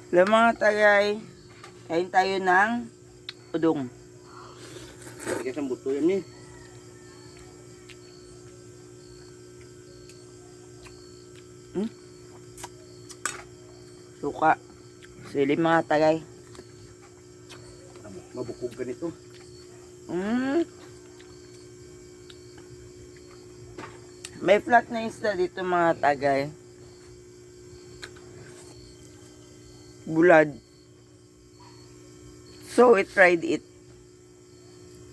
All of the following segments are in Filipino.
Hello mga tagay, kain tayo ng udong. Tigas ang buto yan eh. Suka. Sili mga tagay. Mabukog ka nito. May flat na isda dito mga tagay. Bulad. So we tried it.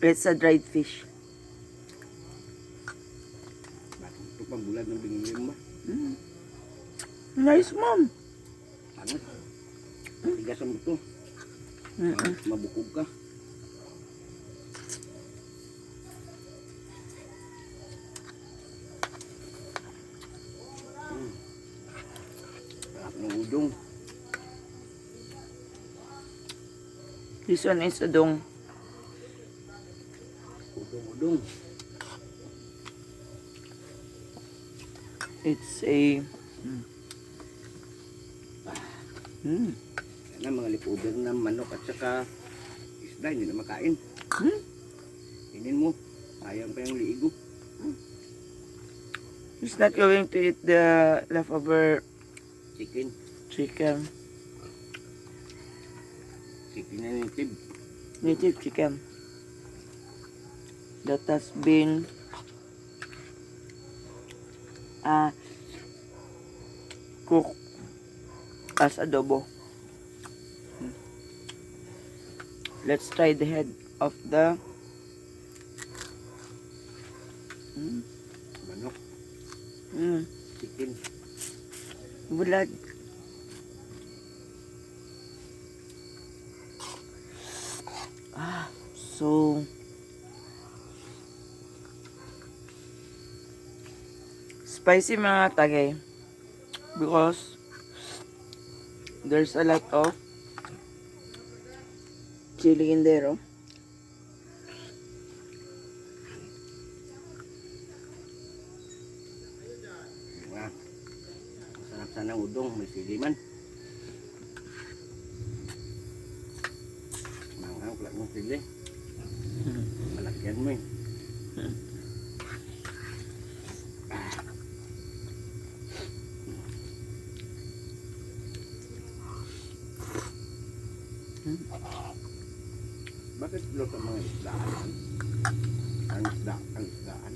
It's a dried fish. Bakit ito pang bulad ng binili mo ba? Nice, mom. Ano? Tigas ang buto. Mabukog ka. Sarap ng udong. This one is udong. Udong-udong. It's a... Yan na, mga leftover na manok at saka isda, hindi na makain. Inin mo, sayang pa yung liigo. He's not going to eat the leftover Chicken. chicken. Chicken na native. Native chicken. That has been cooked as adobo. Let's try the head of the Manok. Chicken. bulad. So spicy mga tagay because there's a lot of chili in there. Oh. Diba? Masarap sana ang udong, may siliman. Manghang pala mong sili. Malakyan mo eh. Bakit blok ang mga isdaan? Ang isdaan.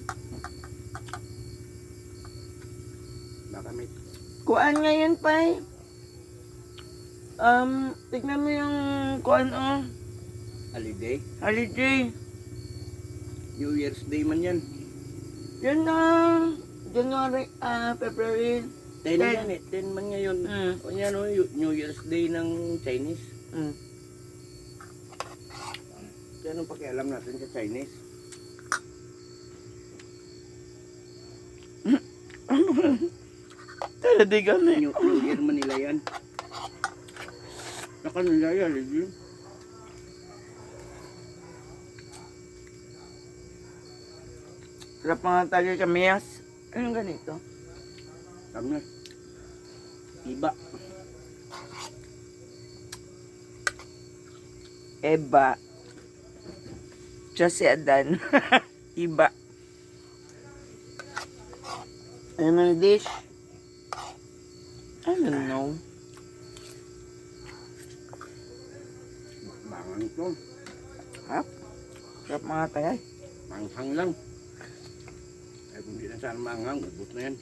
Baka may Kuan ngayon pa tignan mo yung kuan holiday. holiday. New Year's Day man yan. Yun na January, February 10 yan eh. 10 man ngayon. O yan o, New Year's Day ng Chinese. Anong pakialam natin sa Chinese? Taladigan na New Year man nila yan. Saka nila yan, hindi. Sarap mga tagay kamiyas. Anong ganito? Kami na. Iba. Eba. Just si Adan. Iba. Ano man dish? I don't know. Bangang ito. Sarap. Sarap mga tagay. Manghang lang. Ay kung di na sana manghang, ubot na yan.